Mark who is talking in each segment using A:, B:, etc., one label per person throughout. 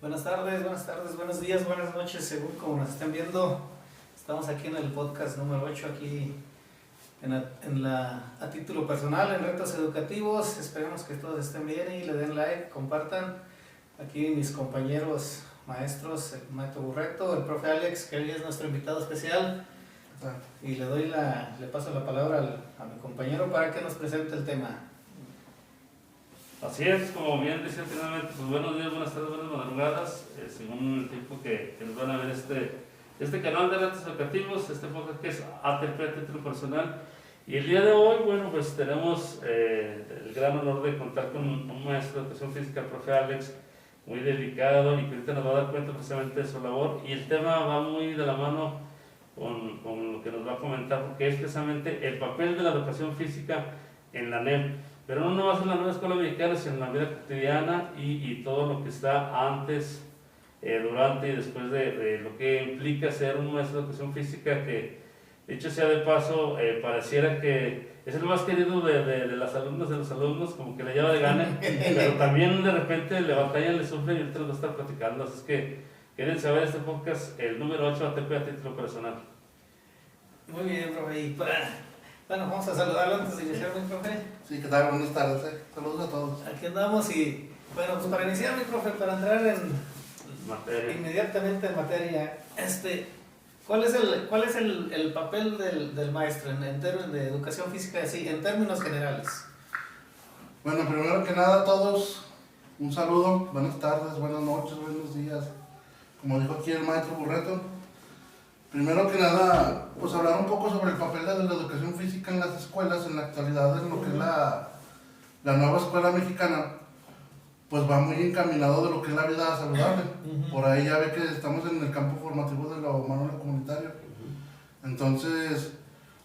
A: Buenas tardes, buenos días, buenas noches, según como nos estén viendo. Estamos aquí en el podcast número 8, aquí a título personal, en Retos Educativos. Esperemos que todos estén bien y le den like, compartan. Aquí mis compañeros maestros, el maestro Burreto, el profe Alex, que hoy es nuestro invitado especial. Y le paso la palabra a mi compañero para que nos presente el tema.
B: Así es, como bien decía anteriormente, pues buenos días, buenas tardes, buenas madrugadas, según el tiempo que nos van a ver este canal de Retos Educativos, este podcast que es ATP, a título personal. Y el día de hoy, bueno, pues tenemos el gran honor de contar con un maestro de educación física, el profe Alex, muy dedicado y que ahorita nos va a dar cuenta precisamente de su labor. Y el tema va muy de la mano con lo que nos va a comentar, porque es precisamente el papel de la educación física en la NEP. Pero no nomás en la nueva escuela mexicana, sino en la vida cotidiana y todo lo que está antes, durante y después de lo que implica ser un maestro de educación física que, dicho sea de paso, pareciera que es el más querido de las alumnas, de los alumnos, como que le lleva de gana, pero también de repente le batallan, le sufren y ahorita nos va a estar platicando. Así es que quieren saber este podcast, el número 8 ATP a título personal.
A: Muy bien, profe. Bueno, vamos a saludarlo antes de iniciar, mi profe.
C: Sí, ¿qué tal? Buenas tardes. Saludos a todos.
A: Aquí andamos y, bueno, pues para iniciar, mi profe, para entrar inmediatamente en materia, ¿cuál es el papel del maestro en términos de educación física, así, en términos generales?
C: Bueno, primero que nada a todos, un saludo, buenas tardes, buenas noches, buenos días. Como dijo aquí el maestro Burreto, primero que nada, pues hablar un poco sobre el papel de la educación física en las escuelas en la actualidad, en lo que es la nueva escuela mexicana, pues va muy encaminado de lo que es la vida saludable. Por ahí ya ve que estamos en el campo formativo de lo humano y lo comunitario. Entonces,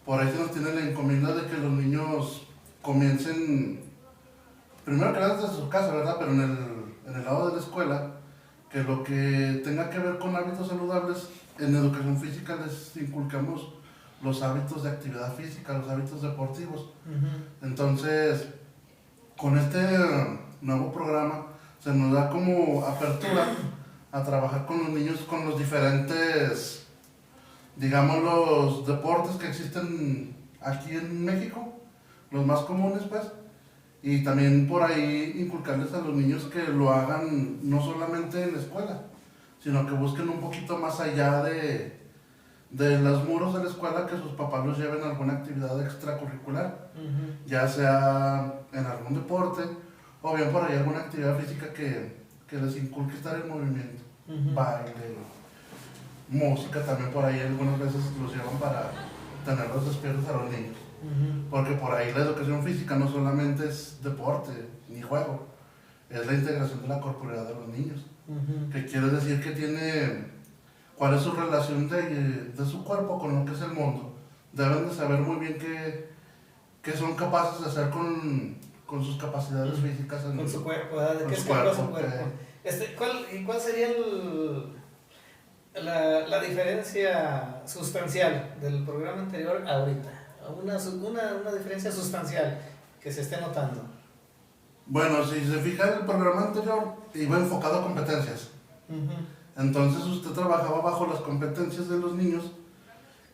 C: por ahí se nos tiene la encomienda de que los niños comiencen, primero que nada desde su casa, ¿verdad? Pero en el lado de la escuela, que lo que tenga que ver con hábitos saludables, en educación física les inculcamos los hábitos de actividad física, los hábitos deportivos. Entonces, con este nuevo programa se nos da como apertura a trabajar con los niños con los diferentes, digamos, los deportes que existen aquí en México, los más comunes pues, y también por ahí inculcarles a los niños que lo hagan no solamente en la escuela, sino que busquen un poquito más allá de los muros de la escuela, que sus papás los lleven a alguna actividad extracurricular, ya sea en algún deporte o bien por ahí alguna actividad física que les inculque estar en movimiento, baile, música también por ahí algunas veces los llevan para tenerlos despiertos a los niños, porque por ahí la educación física no solamente es deporte ni juego, es la integración de la corporalidad de los niños. Que quiere decir que tiene cuál es su relación de su cuerpo con lo que es el mundo. Deben de saber muy bien qué son capaces de hacer con sus capacidades físicas.
A: Con su cuerpo, ¿verdad? ¿De qué es capaz su cuerpo? ¿Cuál sería la diferencia sustancial del programa anterior ahorita? Una diferencia sustancial que se esté notando.
C: Bueno, si se fija, el programa anterior iba enfocado a competencias. Entonces usted trabajaba bajo las competencias de los niños,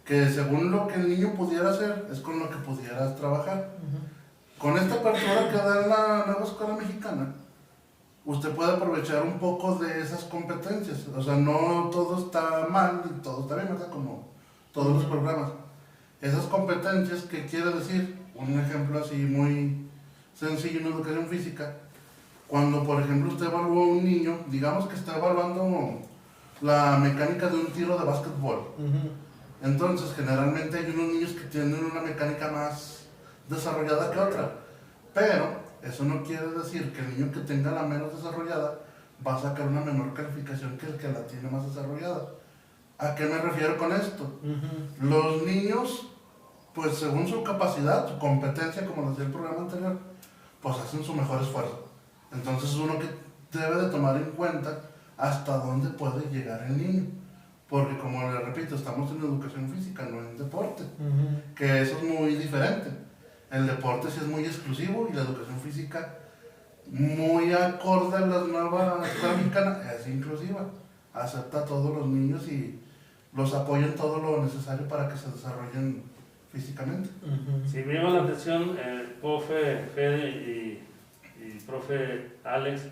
C: que según lo que el niño pudiera hacer, es con lo que pudieras trabajar. Con esta apertura que da la nueva escuela mexicana, usted puede aprovechar un poco de esas competencias. O sea, no todo está mal y todo está bien, ¿verdad? Como todos los programas. Esas competencias, ¿qué quiere decir? Un ejemplo así muy sencillo en educación física. Cuando, por ejemplo, usted evalúa a un niño, digamos que está evaluando la mecánica de un tiro de básquetbol. Entonces, generalmente hay unos niños que tienen una mecánica más desarrollada que otra. Pero eso no quiere decir que el niño que tenga la menos desarrollada va a sacar una menor calificación que el que la tiene más desarrollada. ¿A qué me refiero con esto? Los niños, pues según su capacidad, su competencia, como decía el programa anterior, pues hacen su mejor esfuerzo. Entonces uno que debe de tomar en cuenta hasta dónde puede llegar el niño. Porque como le repito, estamos en educación física, no en deporte, que eso es muy diferente. El deporte sí es muy exclusivo y la educación física muy acorde a la nueva escuela mexicana, es inclusiva, acepta a todos los niños y los apoya en todo lo necesario para que se desarrollen físicamente.
B: Sí, me llama la atención, profe Fede y profe Alex,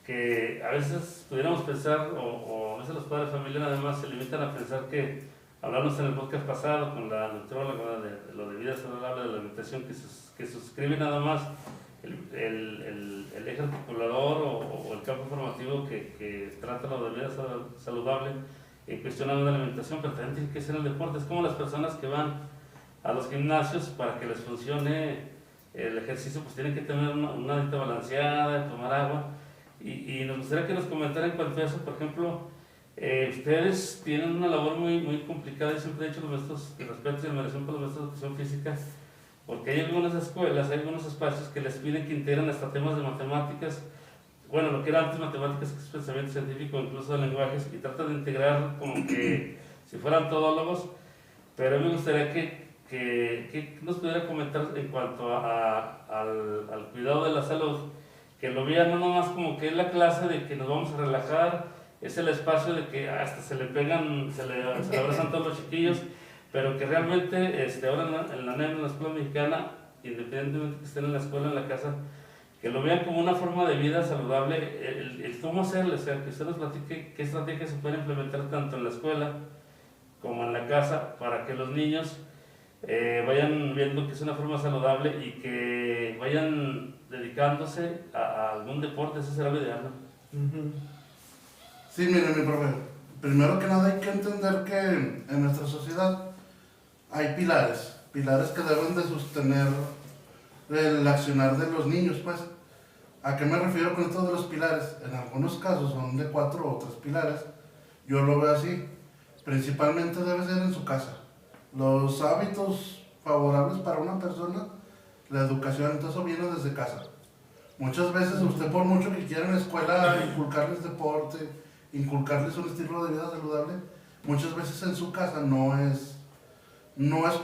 B: que a veces pudiéramos pensar, o a veces los padres de familia además se limitan a pensar que hablamos en el podcast pasado con la nutróloga de lo de vida saludable, de la alimentación, que suscribe nada más el eje articulador o el campo formativo que trata lo de vida saludable en cuestión de la alimentación, pero también tiene que ser el deporte. Es como las personas que van a los gimnasios para que les funcione el ejercicio, pues tienen que tener una dieta balanceada, tomar agua. Y nos gustaría que nos comentaran en cuanto a eso, por ejemplo, ustedes tienen una labor muy complicada, y siempre he dicho los maestros de respeto y admiración por los maestros de educación física, porque hay algunas escuelas, hay algunos espacios que les piden que integren hasta temas de matemáticas, bueno, lo que era antes matemáticas, que es pensamiento científico, incluso de lenguajes, y tratan de integrar como que si fueran todólogos, pero a mí me gustaría que nos pudiera comentar en cuanto al cuidado de la salud, que lo vean no nomás como que es la clase de que nos vamos a relajar, es el espacio de que hasta se le pegan, se le abrazan todos los chiquillos, pero que realmente ahora en la NEM, en la escuela mexicana, independientemente que estén en la escuela, en la casa, que lo vean como una forma de vida saludable, el cómo hacerlo, o sea, que usted nos platique qué estrategias se pueden implementar tanto en la escuela como en la casa para que los niños vayan viendo que es una forma saludable y que vayan dedicándose a algún deporte. Ese será lo ideal, ¿no?
C: Sí, mire, mi profe, primero que nada hay que entender que en nuestra sociedad hay pilares que deben de sostener el accionar de los niños, pues. ¿A qué me refiero con esto de los pilares? En algunos casos son de 4 o 3 pilares, yo lo veo así. Principalmente debe ser en su casa. Los hábitos favorables para una persona, la educación, entonces eso viene desde casa. Muchas veces usted, por mucho que quiera en la escuela inculcarles deporte, inculcarles un estilo de vida saludable, muchas veces en su casa no es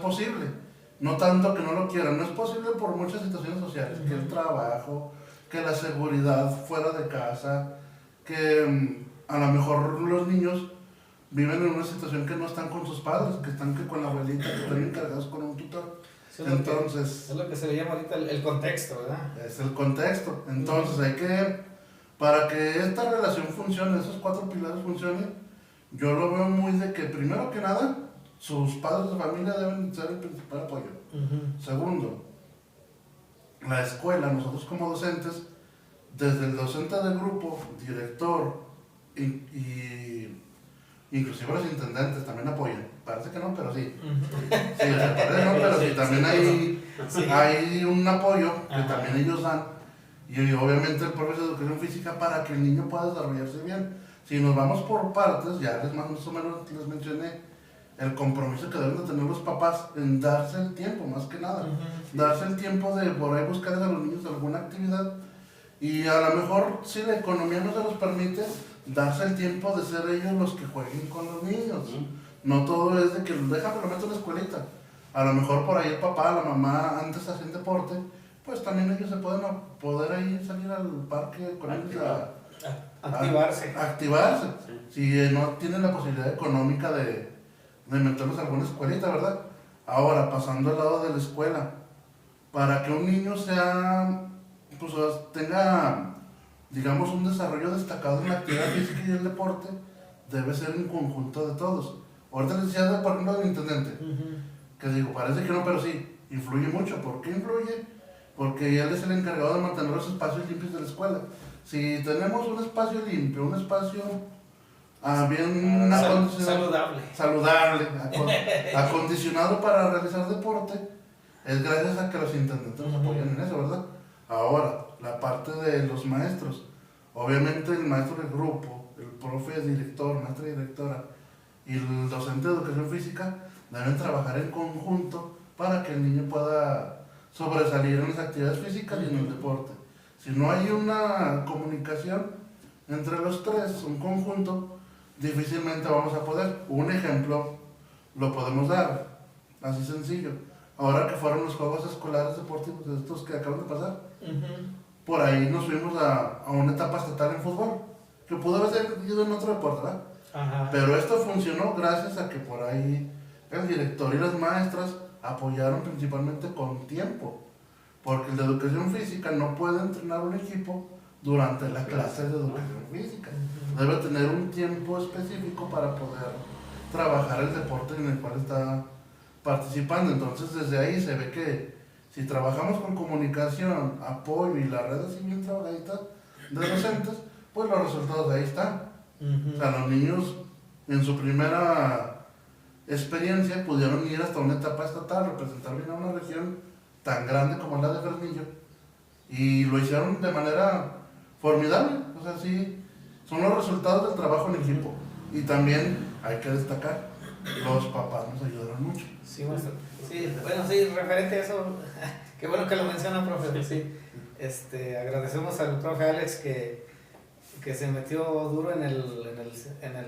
C: posible. No tanto que no lo quieran, no es posible por muchas situaciones sociales, que el trabajo, que la seguridad fuera de casa, que a lo mejor los niños viven en una situación que no están con sus padres, que están con la abuelita, que están encargados con un tutor. Entonces,
A: es lo que se le llama ahorita el contexto, ¿verdad?
C: Es el contexto. Entonces hay que, para que esta relación funcione, esos 4 pilares funcionen, yo lo veo muy de que primero que nada, sus padres de familia deben ser el principal apoyo. Segundo, la escuela, nosotros como docentes, desde el docente del grupo, director y inclusive los intendentes también apoyan. Parece que no, pero sí. Sí, o sea, parece no, pero sí, también hay un apoyo que también ellos dan. Y obviamente el profesor de educación física para que el niño pueda desarrollarse bien. Si nos vamos por partes, ya más o menos les mencioné el compromiso que deben de tener los papás en darse el tiempo, más que nada. Darse el tiempo de por ahí buscar a los niños alguna actividad. Y a lo mejor, si la economía no se los permite, darse el tiempo de ser ellos los que jueguen con los niños. No todo es de que déjame lo meto en la escuelita. A lo mejor por ahí el papá, la mamá, antes hacían deporte, pues también ellos se pueden poder ahí salir al parque con ellos a activarse. Si no tienen la posibilidad económica de meterlos a alguna escuelita, ¿verdad? Ahora, pasando al lado de la escuela, para que un niño pues tenga, digamos, un desarrollo destacado en la actividad física y el deporte, debe ser un conjunto de todos. Ahorita les decía, por ejemplo, del intendente, que digo, parece que no, pero sí, influye mucho. ¿Por qué influye? Porque él es el encargado de mantener los espacios limpios de la escuela. Si tenemos un espacio limpio, un espacio bien saludable, acondicionado para realizar deporte, es gracias a que los intendentes nos apoyan en eso, ¿verdad? Ahora, la parte de los maestros. Obviamente el maestro del grupo, el profe director, maestra directora y el docente de educación física deben trabajar en conjunto para que el niño pueda sobresalir en las actividades físicas y en el deporte. Si no hay una comunicación entre los tres, un conjunto, difícilmente vamos a poder. Un ejemplo lo podemos dar, así sencillo. Ahora que fueron los Juegos Escolares Deportivos, estos que acaban de pasar, por ahí nos fuimos a una etapa estatal en fútbol, que pudo haber ido en otro deporte, ¿verdad?
A: Ajá.
C: Pero esto funcionó gracias a que por ahí el director y las maestras apoyaron principalmente con tiempo, porque el de educación física no puede entrenar un equipo durante la clase de educación física. Debe tener un tiempo específico para poder trabajar el deporte en el cual está participando. Entonces desde ahí se ve que si trabajamos con comunicación, apoyo y las redes así bien trabajaditas de docentes, pues los resultados ahí están. O sea, los niños en su primera experiencia pudieron ir hasta una etapa estatal, representar bien a una región tan grande como la de Fresnillo, y lo hicieron de manera formidable. O sea, sí, son los resultados del trabajo en equipo. Y también hay que destacar, los papás nos ayudaron mucho.
A: Sí, maestro. Sí, bueno, sí, referente a eso, qué bueno que lo menciona, profe. Sí. Agradecemos al profe Alex que se metió duro en el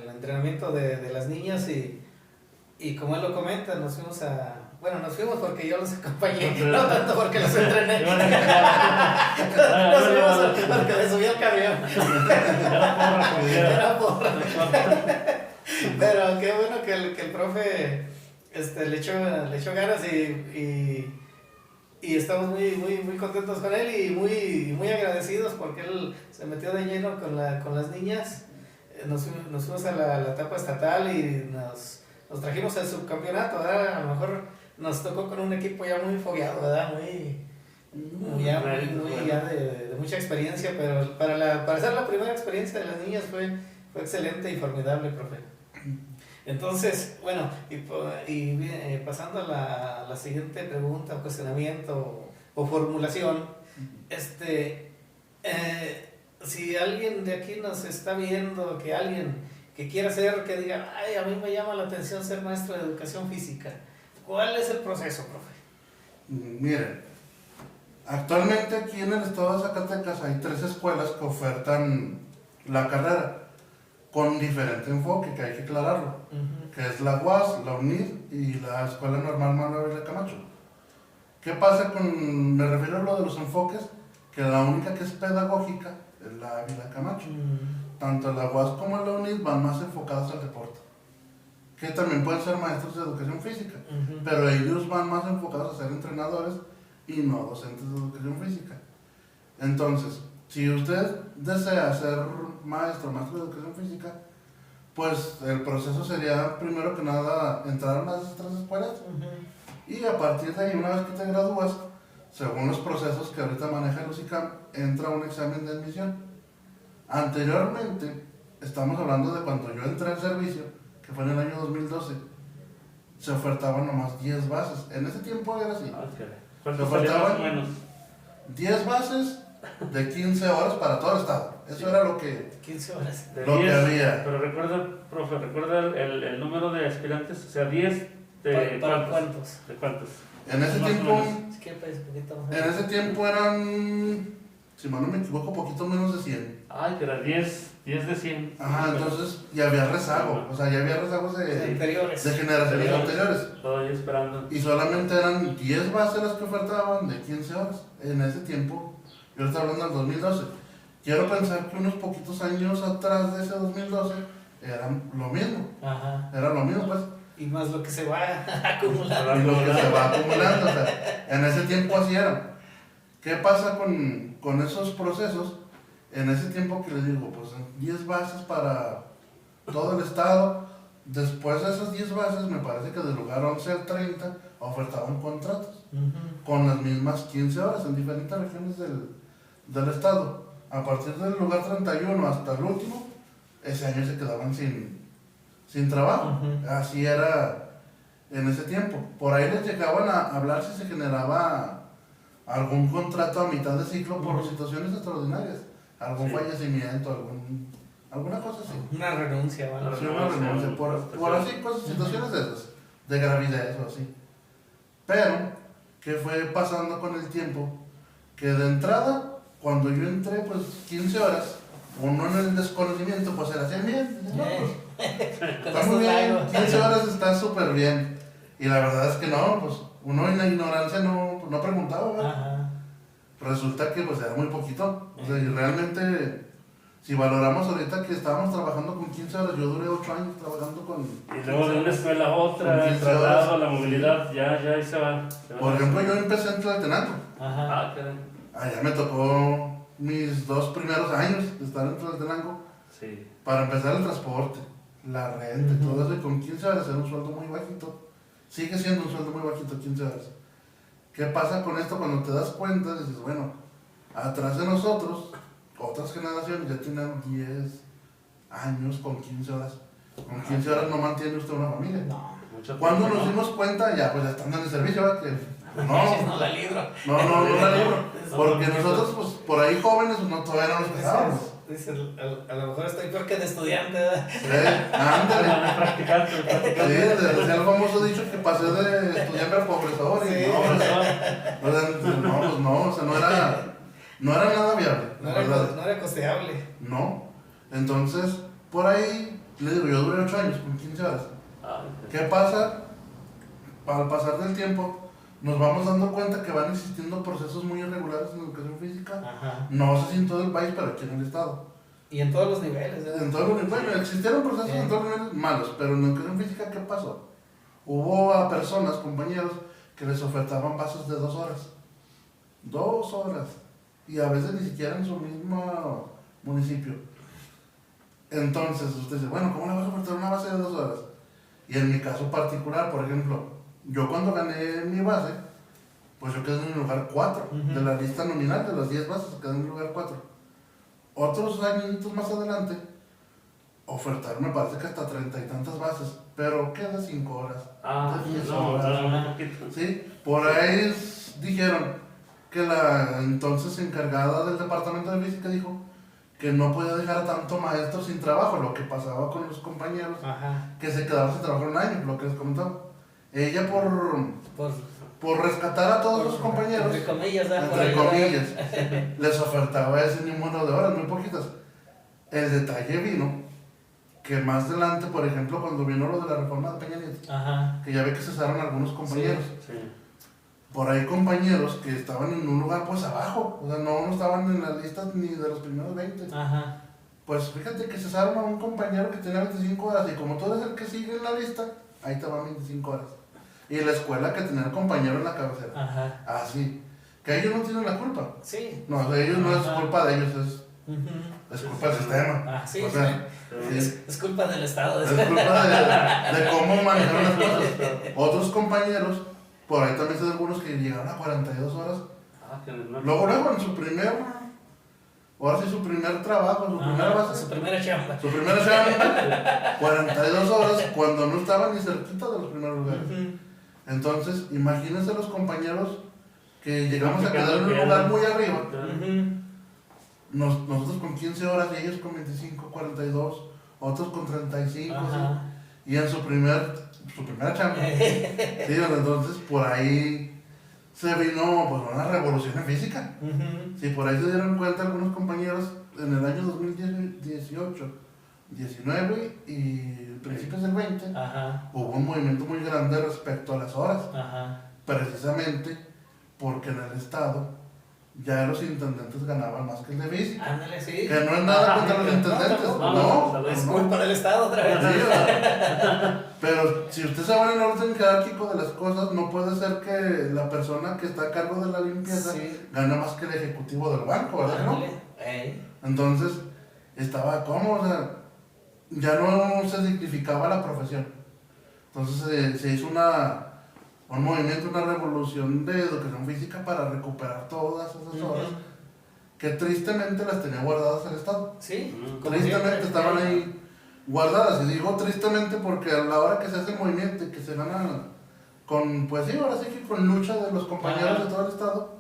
A: entrenamiento de las niñas y como él lo comenta, nos fuimos porque yo los acompañé, no tanto porque los entrené. Nos fuimos porque les subí al camión. Era porra. Pero qué bueno que el profe le echó ganas y estamos muy contentos con él y muy agradecidos porque él se metió de lleno con las niñas. Nos fuimos a la etapa estatal y nos trajimos el subcampeonato, ¿verdad? A lo mejor nos tocó con un equipo ya muy fogueado, ¿verdad? Muy ya de mucha experiencia, pero para ser la primera experiencia de las niñas fue excelente y formidable, profe. Entonces, bueno, pasando a la siguiente pregunta o cuestionamiento o formulación, si alguien de aquí nos está viendo, que alguien que quiera ser, que diga, ay, a mí me llama la atención ser maestro de educación física, ¿cuál es el proceso, profe?
C: Miren, actualmente aquí en el estado de Zacatecas hay 3 escuelas que ofertan la carrera con diferente enfoque, que hay que aclararlo, que es la UAS, la UNID y la Escuela Normal Manuel Ávila Camacho. ¿Qué pasa me refiero a lo de los enfoques? Que la única que es pedagógica es la Ávila Camacho. Tanto la UAS como la UNID van más enfocadas al deporte, que también pueden ser maestros de educación física, pero ellos van más enfocados a ser entrenadores y no docentes de educación física. Entonces, si usted desea ser maestro de educación física, pues el proceso sería primero que nada entrar a una de esas 3 escuelas y a partir de ahí, una vez que te gradúas, según los procesos que ahorita maneja el UCICAM, entra un examen de admisión. Anteriormente, estamos hablando de cuando yo entré al servicio, que fue en el año 2012, se ofertaban nomás 10 bases. En ese tiempo era así. Se ofertaban 10 bases de 15 horas para todo el estado. Eso era lo que
A: 15 horas.
B: De
C: lo
B: 10,
C: que había.
B: Pero recuerda el número de aspirantes, o sea, 10 de
A: ¿Para cuántos?
B: ¿De cuántos?
C: En ese
B: Más o
C: tiempo,
B: menos.
C: en ese tiempo eran, si mal no me equivoco, poquito menos de 100.
B: Ay, que era 10 de 100.
C: Ajá, entonces ya había rezago, o sea, ya había rezagos de generaciones anteriores.
B: Todavía esperando.
C: Y solamente eran 10 bases las que ofertaban de 15 horas. En ese tiempo, yo estaba hablando del 2012. Quiero pensar que unos poquitos años atrás de ese 2012 era lo mismo.
A: Ajá.
C: Era lo mismo, pues.
A: Y más lo que se va acumulando.
C: Y lo que se va acumulando, o sea, en ese tiempo así era. ¿Qué pasa con esos procesos? En ese tiempo que les digo, pues 10 bases para todo el estado. Después de esas 10 bases, me parece que del lugar 11 al 30 ofertaban contratos con las mismas 15 horas en diferentes regiones del estado. A partir del lugar 31 hasta el último, ese año se quedaban sin trabajo. Así era en ese tiempo. Por ahí les llegaban a hablar si se generaba algún contrato a mitad de ciclo por situaciones extraordinarias, algún fallecimiento, alguna cosa así.
A: Una renuncia, ¿vale?
C: Sí, una renuncia, por así, cosas, situaciones de esas, de gravidez o así. Pero, ¿qué fue pasando con el tiempo? Que de entrada, cuando yo entré, pues 15 horas, uno en el desconocimiento, pues se la hacía bien. No, pues, está muy bien, 15 horas está súper bien. Y la verdad es que no, pues uno en la ignorancia no preguntaba, ¿verdad? resulta que pues era muy poquito. O sea, y realmente, si valoramos ahorita que estábamos trabajando con 15 horas, yo duré 8 años trabajando con...
B: Y luego de una escuela a
C: Con
B: otra, el
C: 15
B: traslado,
C: horas.
B: la movilidad, ya ahí se van.
C: Por ejemplo, yo empecé en Tlaltenango.
A: Ajá.
B: Ah, caray.
C: Allá me tocó mis 2 primeros años de estar en Tlaltenango.
B: Sí.
C: Para empezar el transporte, la renta y todo eso, y con 15 horas era un sueldo muy bajito. Sigue siendo un sueldo muy bajito, 15 horas. ¿Qué pasa con esto? Cuando te das cuenta, dices, bueno, atrás de nosotros, otras generaciones ya tienen 10 años con 15 horas. Con 15 horas no mantiene usted una familia.
A: No.
B: Mucho
C: Cuando
B: tiempo,
C: nos
B: ¿no?
C: dimos cuenta, ya pues ya estando en el servicio, ¿verdad? Que
A: No la libro.
C: no la libro. Porque nosotros, pues por ahí jóvenes, pues, no, todavía no nos casábamos.
A: Dice, a lo mejor estoy peor que de estudiante, ¿verdad?
C: Ándale.
B: De practicante, de
C: Sí,
B: practicante.
C: decía el famoso dicho que pasé de estudiante a pobredor y
A: Sí.
C: no, o sea, pues no, o sea, no era nada viable,
A: No
C: la verdad.
A: era costeable.
C: No. Entonces, por ahí, le digo, yo duré 8 años con 15 horas.
B: Ah, ok.
C: ¿Qué pasa? Al pasar del tiempo, nos vamos dando cuenta que van existiendo procesos muy irregulares en educación física.
A: Ajá.
C: No sé si en todo el país, pero aquí en el estado.
A: Y en todos los niveles, ¿verdad?
C: En todos los niveles, bueno, existieron procesos en todos los niveles malos, pero en educación física, ¿qué pasó? Hubo a personas, compañeros, que les ofertaban pasos de 2 horas. 2 horas. Y a veces ni siquiera en su mismo municipio. Entonces, usted dice, bueno, ¿cómo le vas a ofertar una base de 2 horas? Y en mi caso particular, por ejemplo, yo cuando gané mi base, pues yo quedé en el lugar 4
A: Ujú.
C: de la lista nominal de las 10 bases, quedé en el lugar 4. Otros añitos más adelante, ofertaron, me parece que hasta 30 y tantas bases, pero queda 5 horas.
B: Ah,
C: de 10
B: no,
C: horas.
B: era muy poquito.
C: Sí, por ahí dijeron que la entonces encargada del departamento de física dijo que no podía dejar a tanto maestro sin trabajo, lo que pasaba con los compañeros
A: Ajá.
C: que se quedaban sin trabajar un año, lo que les comentaba. Ella por rescatar a todos los compañeros,
A: Entre comillas, ¿verdad? Por
C: entre
A: ahí,
C: comillas, les ofertaba ese número de horas, muy poquitas. El detalle vino que más adelante, por ejemplo, cuando vino lo de la reforma de Peña Nieto,
A: Ajá.
C: que ya ve que cesaron algunos compañeros,
B: Sí.
C: por ahí compañeros que estaban en un lugar pues abajo, o sea, no estaban en las listas ni de los primeros 20.
A: Ajá.
C: Pues fíjate que cesaron a un compañero que tenía 25 horas y como tú eres el que sigue en la lista, ahí te van 25 horas. Y la escuela que tenía el compañero en la cabecera.
A: Ajá.
C: Así. Que ellos no tienen la culpa.
A: Sí.
C: No, de ellos no es
A: Ajá.
C: culpa de ellos,
A: Ujú.
C: es culpa del sistema.
A: Ah, sí,
C: O sea, sí.
A: Es culpa del Estado.
C: Es culpa de cómo manejaron las cosas. Otros compañeros, por ahí también sé de algunos que llegaron a 42 horas.
B: Ah, que no.
C: Luego en su primer trabajo, su primera
A: Ajá,
C: base.
A: su primera chamba.
C: Su primera chamba, 42 horas, cuando no estaban ni cerquita de los primeros lugares.
A: Ujú.
C: Entonces, imagínense los compañeros que llegamos a
B: Practicando
C: quedar en un
B: bien.
C: lugar muy arriba.
A: Ujú.
C: Nosotros con 15 horas y ellos con 25, 42, otros con 35.
A: Ajá.
C: ¿sí? Y en su primera chamba. Sí, entonces por ahí se vino pues una revolución en física.
A: Ujú.
C: Si por ahí se dieron cuenta algunos compañeros en el año 2018, 19 y principios del 20,
A: Ajá.
C: hubo un movimiento muy grande respecto a las horas,
A: Ajá.
C: precisamente porque en el estado ya los intendentes ganaban más que el de física.
A: Ándale, sí.
C: Que no es nada contra los
A: No,
C: intendentes,
A: tampoco.
C: no,
A: Es
C: no.
A: culpa del Estado otra vez.
C: Sí, o sea, pero si usted se va en el orden jerárquico de las cosas, no puede ser que la persona que está a cargo de la limpieza
A: Sí.
C: gane más que el ejecutivo del banco, ¿verdad? ¿No?
A: Ándale. Ey.
C: Entonces, estaba como, o sea, ya no se dignificaba la profesión. Entonces se hizo un movimiento, una revolución de educación física para recuperar todas esas horas
A: Ujú.
C: que tristemente las tenía guardadas el Estado.
A: Sí.
B: Ujú.
A: como
C: Tristemente
A: siempre.
C: estaban ahí guardadas. Y digo tristemente porque a la hora que se hace el movimiento y que se gana con, pues sí, ahora sí que con lucha de los compañeros
A: Ajá.
C: de todo el Estado,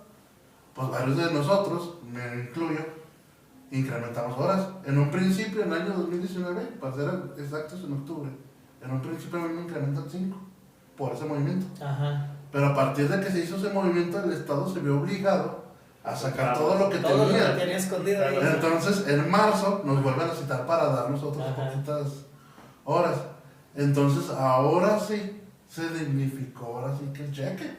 C: pues varios de nosotros, me incluyo, incrementamos horas. En un principio, en el año 2019, para ser exactos, en octubre, en un principio a mí me incrementan 5 por ese movimiento.
A: Ajá.
C: Pero a partir de que se hizo ese movimiento, el Estado se vio obligado a sacar
B: Claro.
C: todo lo que
A: Todo lo que
C: tenía.
A: tenía escondido ahí.
C: Entonces, en marzo nos vuelven a citar para darnos otras
A: Ajá.
C: poquitas horas. Entonces, ahora sí se dignificó, ahora sí que el cheque.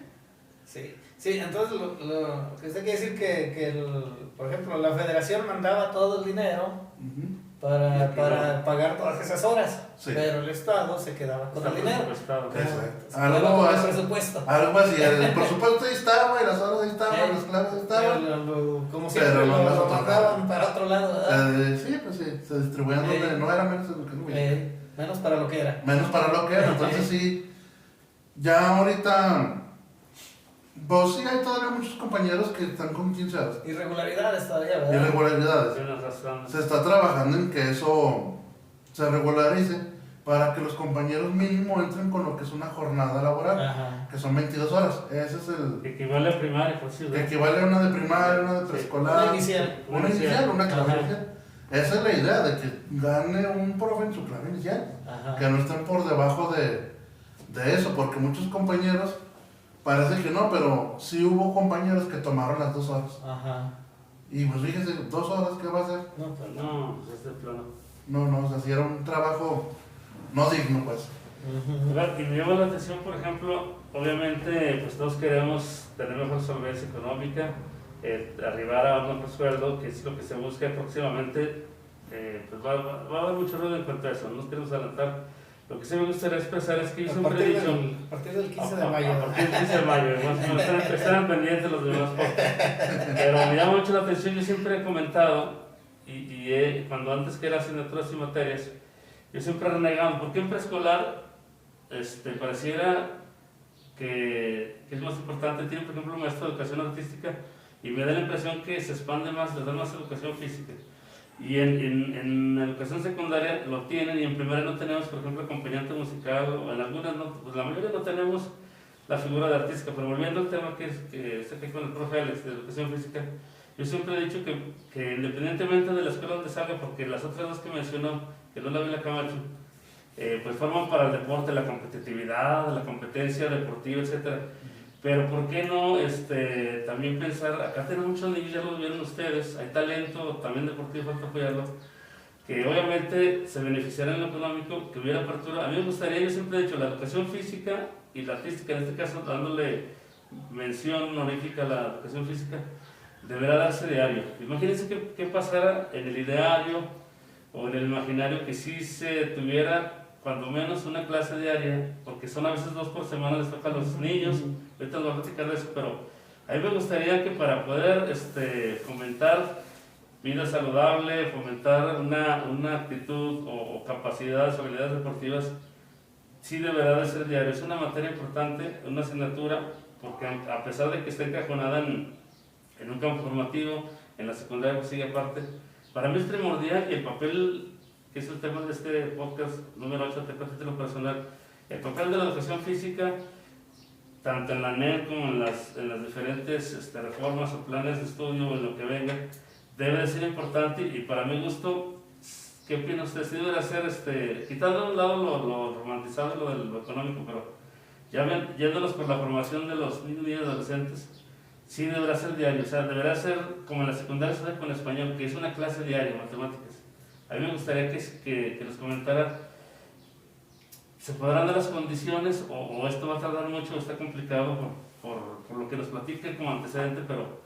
A: Sí. Sí, entonces lo que usted quiere decir por ejemplo, la federación mandaba todo el dinero
C: Ujú.
A: para pagar todas esas horas,
C: Sí.
A: pero el Estado se quedaba con el dinero.
B: Presupuestado.
C: Exacto.
A: Se quedaba con el presupuesto.
C: Algo así, el presupuesto ahí estaba y las horas ahí estaban, las clases ahí estaban.
A: Como siempre
C: Pero no
A: lo
C: las
A: mandaban para otro lado, ¿verdad?
C: Sí, pues sí, se distribuían donde no era menos educación física.
A: Menos para lo que era.
C: Menos para lo que era, entonces sí, ya ahorita, pues sí hay todavía muchos compañeros que están con 15 horas.
A: Irregularidades todavía, ¿verdad?
C: Irregularidades.
B: Tienes razón.
C: Se está trabajando en que eso se regularice para que los compañeros mínimo entren con lo que es una jornada laboral,
A: Ajá.
C: que son 22 horas. Ese es el
B: Equivale a primaria, por si
C: que equivale a una de primaria, una de preescolar,
A: Una inicial.
C: una inicial, una clase
A: Ajá.
C: inicial. Esa es la idea, de que gane un profe en su clase inicial,
A: Ajá.
C: que no estén por debajo de eso, porque muchos compañeros parece que no, pero sí hubo compañeros que tomaron las 2 horas.
A: Ajá.
C: Y pues fíjese, 2 horas, ¿qué va a hacer?
A: No, pues no.
B: No, pues es de plano.
C: No, o sea, si era un trabajo no digno, pues.
B: Y me llama la atención, por ejemplo, obviamente, pues todos queremos tener mejor solvencia económica, arribar a un mejor sueldo, que es lo que se busca próximamente. Pues va a haber mucho ruido en cuanto a eso, no nos queremos adelantar. Lo que sí me gustaría expresar es que yo siempre he dicho...
A: A partir del 15 de mayo.
B: A partir del 15 de mayo, más o menos, estarán pendientes los demás podcasts. Pero me llama mucho la atención, yo siempre he comentado, cuando antes que era asignaturas y materias, yo siempre he renegado, ¿por qué en preescolar pareciera que es más importante? Tiene, por ejemplo, un maestro de educación artística y me da la impresión que se expande más, les dan más educación física. Y en educación secundaria lo tienen y en primaria no tenemos, por ejemplo, acompañante musical, o en algunas no, pues la mayoría no tenemos la figura de artística. Pero volviendo al tema que está aquí con el profe Alex de educación física, yo siempre he dicho que independientemente de la escuela donde salga, porque las otras dos que mencionó, que no la vi en la Camacho, pues forman para el deporte, la competitividad, la competencia deportiva, etcétera. Pero ¿por qué no también pensar, acá tenemos muchos niños, ya lo vieron ustedes, hay talento también deportivo, falta apoyarlo, que obviamente se beneficiará en lo económico, que hubiera apertura? A mí me gustaría, yo siempre he dicho, la educación física y la artística, en este caso dándole mención honorífica a la educación física, deberá darse diario. Imagínense qué pasara en el ideario o en el imaginario que sí se tuviera cuando menos una clase diaria, porque son a veces 2 por semana, les toca a los niños. Ahorita les voy a platicar de eso, pero a mí me gustaría que para poder fomentar vida saludable, fomentar una actitud o capacidades o habilidades deportivas, sí deberá de ser diario. Es una materia importante, una asignatura, porque a pesar de que esté encajonada en un campo formativo, en la secundaria que sigue aparte, para mí es primordial, y el papel, que es el tema de este podcast número 8 de capítulo personal, el papel de la educación física, tanto en la NED como en las diferentes reformas o planes de estudio o en lo que venga, debe de ser importante. Y para mi gusto, ¿qué opina usted? Sí debe ser, quitando de un lado lo romantizado, lo económico, pero ya yéndonos por la formación de los niños y adolescentes, sí deberá ser diario, o sea, deberá ser como en la secundaria se hace con español, que es una clase diaria, matemáticas. A mí me gustaría que nos comentara, ¿se podrán dar las condiciones o esto va a tardar mucho, está complicado por lo que nos platique como antecedente? Pero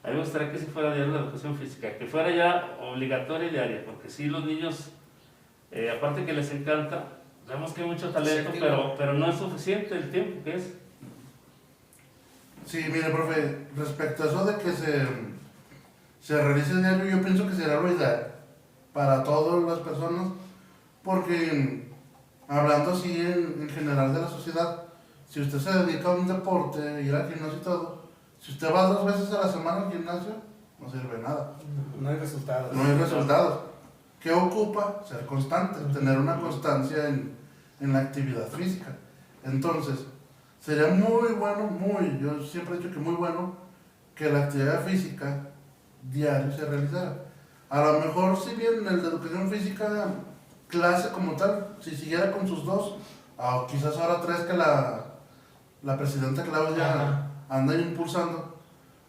B: a mí me gustaría que si fuera diario la educación física, que fuera ya obligatoria y diaria, porque sí los niños, aparte que les encanta, vemos que hay mucho talento, pero no es suficiente el tiempo que es.
C: Sí, mire, profe, respecto a eso de que se realice diario, yo pienso que será lo ideal para todas las personas, porque hablando así en general de la sociedad, si usted se dedica a un deporte, ir al gimnasio y todo, si usted va 2 veces a la semana al gimnasio, no sirve nada.
A: No hay resultados.
C: No hay resultados. ¿Qué ocupa? Ser constante, tener una constancia en la actividad física. Entonces, sería muy bueno, yo siempre he dicho que muy bueno, que la actividad física diaria se realizara. A lo mejor, si bien el de educación física, clase como tal, si siguiera con sus 2, o quizás ahora 3 que la presidenta Claudia anda impulsando,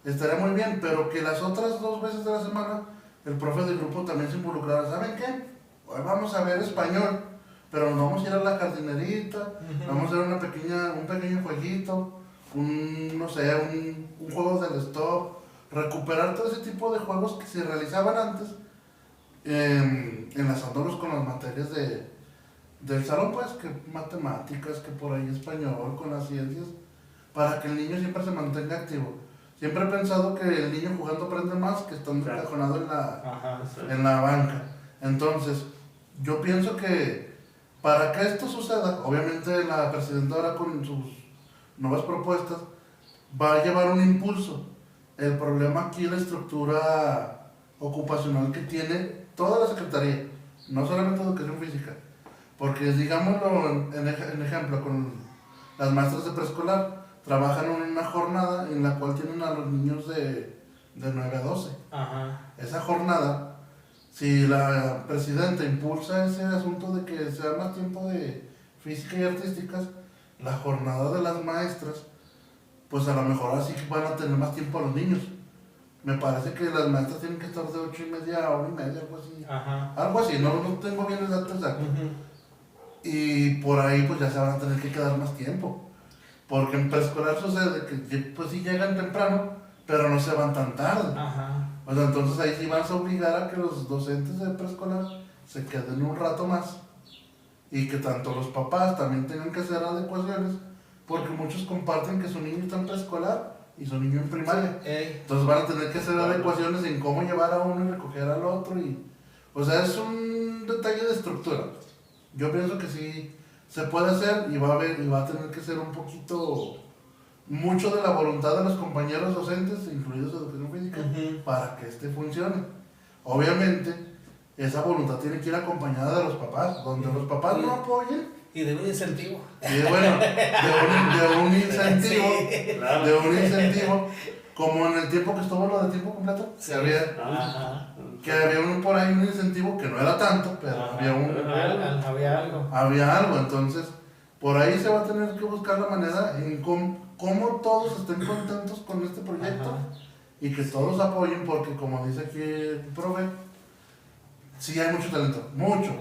C: estaría muy bien, pero que las otras 2 veces de la semana el profe del grupo también se involucrara. ¿Saben qué? Hoy vamos a ver español, pero nos vamos a ir a la jardinerita, vamos a hacer un pequeño jueguito, no sé, un juego del stop, recuperar todo ese tipo de juegos que se realizaban antes, enlazándolos con las materias del salón, pues, que matemáticas, que por ahí español, con las ciencias, para que el niño siempre se mantenga activo. Siempre he pensado que el niño jugando aprende más que estando encajonado en la banca. Entonces, yo pienso que para que esto suceda, obviamente la presidenta ahora con sus nuevas propuestas va a llevar un impulso. El problema aquí es la estructura ocupacional que tiene toda la secretaría, no solamente educación física. Porque digámoslo en ejemplo, con las maestras de preescolar, trabajan en una jornada en la cual tienen a los niños de 9 a 12. Esa jornada, si la presidenta impulsa ese asunto de que sea más tiempo de física y artísticas, la jornada de las maestras, pues a lo mejor así van a tener más tiempo a los niños. Me parece que las maestras tienen que estar de 8:30 a 1:30, algo así. Algo así, no tengo bien el dato exacto. Y por ahí pues ya se van a tener que quedar más tiempo. Porque en preescolar sucede que pues sí llegan temprano, pero no se van tan tarde. O sea, entonces ahí sí vas a obligar a que los docentes de preescolar se queden un rato más. Y que tanto los papás también tengan que hacer adecuaciones, porque muchos comparten que su niño está en preescolar y su niño en primaria. Entonces van a tener que hacer adecuaciones en cómo llevar a uno y recoger al otro. O sea, es un detalle de estructura. Yo pienso que sí se puede hacer y va a tener que ser un poquito, mucho de la voluntad de los compañeros docentes, incluidos educación física, para que funcione. Obviamente, esa voluntad tiene que ir acompañada de los papás, donde los papás no apoyen.
A: Y de un incentivo.
C: Y bueno, de un incentivo, de un incentivo, como en el tiempo que estuvo lo de tiempo completo, que había por ahí un incentivo que no era tanto, pero
A: había algo.
C: Había algo, entonces por ahí se va a tener que buscar la manera en cómo todos estén contentos con este proyecto y que todos apoyen, porque como dice aquí el profe, sí hay mucho talento, mucho,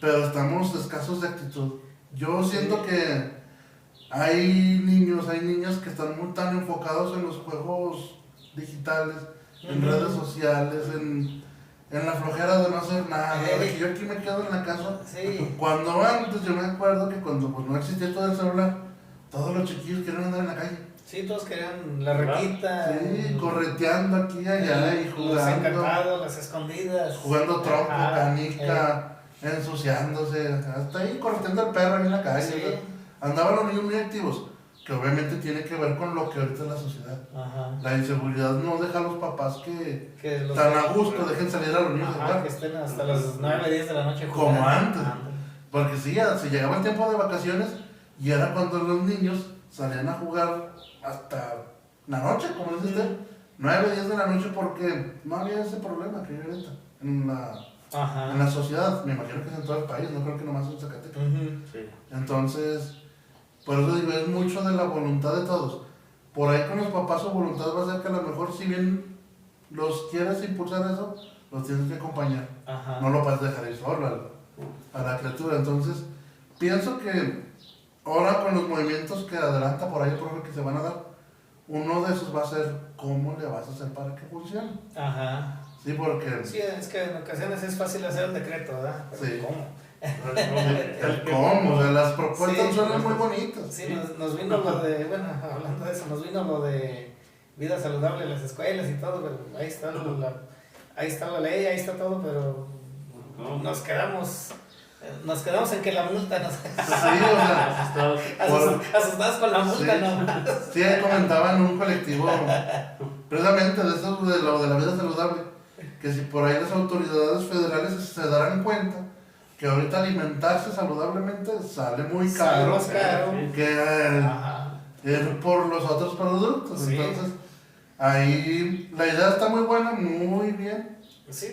C: pero estamos escasos de actitud. Yo siento que hay niños, hay niñas que están tan enfocados en los juegos digitales, en redes sociales, en la flojera de no hacer nada, de que yo aquí me quedo en la casa. Cuando antes, yo me acuerdo que cuando pues, no existía todo el celular, todos los chiquillos querían andar en la calle.
A: Sí, todos querían la requita.
C: Sí, correteando aquí y allá y jugando.
A: Los encantados, las escondidas.
C: Jugando trompo, canica, ensuciándose, hasta ahí correteando al perro ahí en la calle. Andaban los niños muy activos, que obviamente tiene que ver con lo que ahorita es la sociedad. La inseguridad no deja a los papás que tan a gusto dejen salir a los niños de jugar.
A: Que estén hasta las 9, 10 de la noche
C: jugando. Como antes. Porque sí, se llegaba el tiempo de vacaciones y era cuando los niños salían a jugar hasta la noche, como dice usted, 9, 10 de la noche, porque no había ese problema que hay ahorita en la sociedad. Me imagino que es en todo el país, no creo que nomás en Zacatecas. Entonces, por eso digo, es mucho de la voluntad de todos. Por ahí con los papás su voluntad va a ser que a lo mejor si bien los quieres impulsar eso, los tienes que acompañar. No lo puedes dejar ir solo a la criatura. Entonces, pienso que ahora con los movimientos que adelanta por ahí el profe que se van a dar, uno de esos va a ser cómo le vas a hacer para que funcione. Sí, porque...
A: Sí, es que en ocasiones es fácil hacer un decreto, ¿verdad? Pero
C: sí.
A: ¿cómo?
C: El cómo, o sea, las propuestas suenan muy bonitas.
A: Sí, nos vino lo de, bueno, hablando de eso, nos vino lo de vida saludable en las escuelas y todo, pero ahí está la ley, ahí está todo, pero nos quedamos en que la multa nos...
C: Sí, o sea,
A: asustados con la multa, ¿no?
C: Sí, comentaban un colectivo, precisamente de eso, de lo de la vida saludable, que si por ahí las autoridades federales se darán cuenta que ahorita alimentarse saludablemente sale muy caro, que por los otros productos. Entonces, ahí la idea está muy buena, muy bien,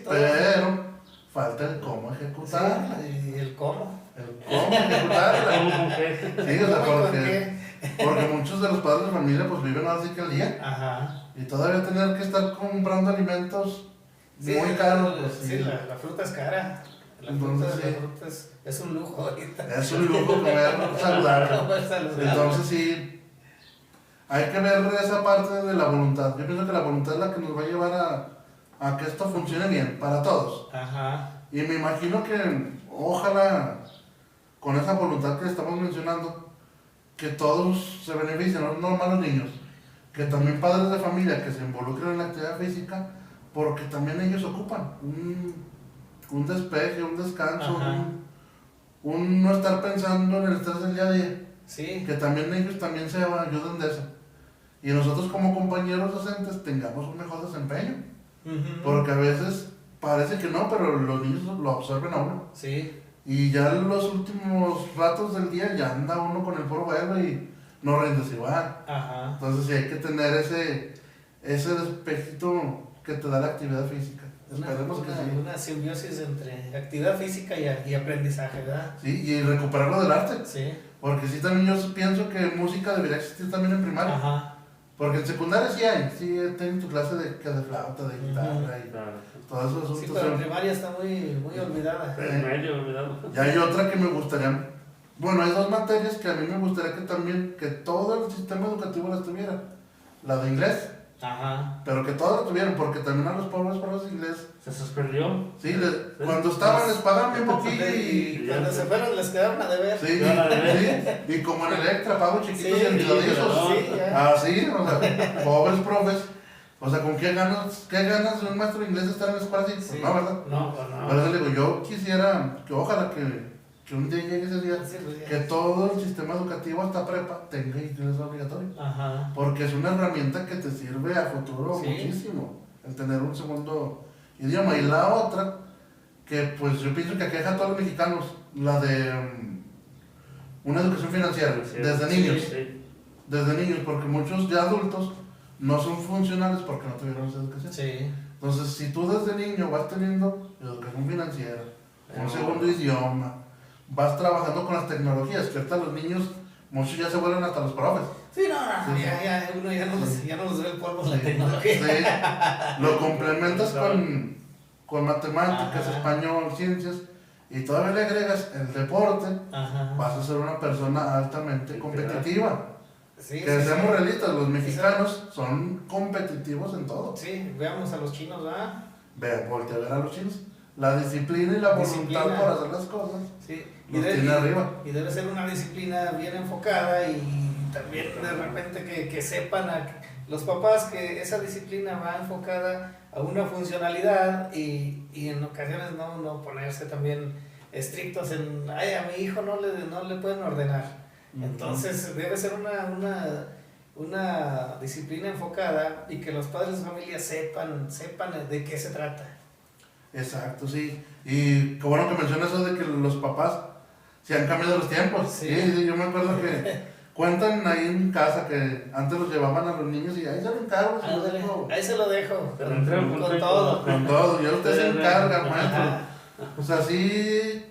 C: pero falta el cómo ejecutarla.
A: ¿Y el cómo?
C: El cómo ejecutarla. Sí, o sea, porque muchos de los padres de familia pues viven así que al día. Y todavía tener que estar comprando alimentos muy caros. Pues,
A: sí, la fruta es cara. La fruta es un lujo ahorita.
C: Es un lujo comer saludable. Entonces sí, hay que ver esa parte de la voluntad. Yo pienso que la voluntad es la que nos va a llevar a que esto funcione bien para todos.
A: Ajá.
C: Y me imagino que ojalá con esa voluntad que estamos mencionando, que todos se beneficien, no nomás los niños, que también padres de familia que se involucren en la actividad física, porque también ellos ocupan un despeje, un descanso, un no estar pensando en el estrés del día a día.
A: Sí.
C: Que también ellos también se ayuden de eso. Y nosotros como compañeros docentes tengamos un mejor desempeño. Porque a veces parece que no, pero los niños lo absorben a uno.
A: Sí.
C: Y ya en los últimos ratos del día ya anda uno con el puro vuelo y no rindes igual.
A: Ajá.
C: Entonces sí hay que tener ese despejito que te da la actividad física. Esperemos que sí.
A: Una simbiosis entre actividad física y aprendizaje, ¿verdad?
C: Sí, y recuperarlo del arte.
A: Sí.
C: Porque sí, también yo pienso que música debería existir también en primaria.
A: Ajá.
C: Porque en secundaria sí hay, sí tienen tu clase de flauta, de guitarra y todo eso.
A: Sí, pero en primaria está muy olvidada.
B: Medio olvidado.
C: Y hay otra que me gustaría, bueno, hay dos materias que a mí me gustaría que también, que todo el sistema educativo las tuviera. La de inglés,
A: Ajá.
C: pero que todas la tuvieran, porque también a los pobres profes de inglés,
B: Se suspendió.
C: sí, cuando estaban les pagaban bien poquillo
A: Y cuando se fueron les quedaron a deber.
C: sí, sí, y como en Electra, pago chiquitos y olvidadizos.
A: Sí, ya.
C: Así, o sea, pobres profes. O sea, ¿con qué ganas de un maestro de inglés estar en la escuela así? Pues
A: Sí.
C: no, ¿verdad?
A: No, pues no.
C: Por eso le digo, yo quisiera, que ojalá que un día llegue ese día,
A: Sí, pues ya.
C: que todo el sistema educativo hasta prepa tenga inglés obligatorio.
A: Ajá.
C: Porque es una herramienta que te sirve a futuro
A: Sí.
C: muchísimo, el tener un segundo idioma. Y la otra, que pues yo pienso que aqueja a todos los mexicanos, la de una educación financiera, desde niños.
B: Sí.
C: Desde niños, porque muchos ya adultos no son funcionales porque no tuvieron esa educación.
A: Sí.
C: Entonces, si tú desde niño vas teniendo educación financiera, un segundo idioma, vas trabajando con las tecnologías, que ahorita los niños, muchos ya se vuelven hasta los profes.
A: Sí, no,
C: Sí.
A: ya uno ya no los ve el polvo en la
C: Sí.
A: tecnología.
C: Sí. Lo complementas con matemáticas,
A: Ajá.
C: español, ciencias, y todavía le agregas el deporte,
A: Ajá.
C: vas a ser una persona altamente competitiva.
A: Sí,
C: Que
A: sí,
C: seamos
A: sí.
C: realistas, los mexicanos son competitivos en todo.
A: Sí, veamos a los chinos, ¿verdad?
C: Voltea a ver a los chinos. La disciplina y la voluntad
A: Disciplina.
C: por hacer las cosas
A: Sí.
C: los tiene arriba.
A: Y debe ser una disciplina bien enfocada y también de repente que sepan los papás que esa disciplina va enfocada a una funcionalidad y en ocasiones no ponerse también estrictos en, ay, a mi hijo no le pueden ordenar. Entonces debe ser una disciplina enfocada y que los padres de familia sepan de qué se trata.
C: Exacto, sí. Y qué bueno que mencionas eso de que los papás se han cambiado los tiempos.
A: Sí.
C: Sí, yo me acuerdo que cuentan ahí en casa que antes los llevaban a los niños y ahí se lo encargo, se lo
A: Ándale,
C: dejo
A: ahí se lo dejo.
B: Te lo entrego
A: Con
B: con
A: todo.
C: con todo. Y usted se encarga, maestro.
A: Ajá.
C: O sea, sí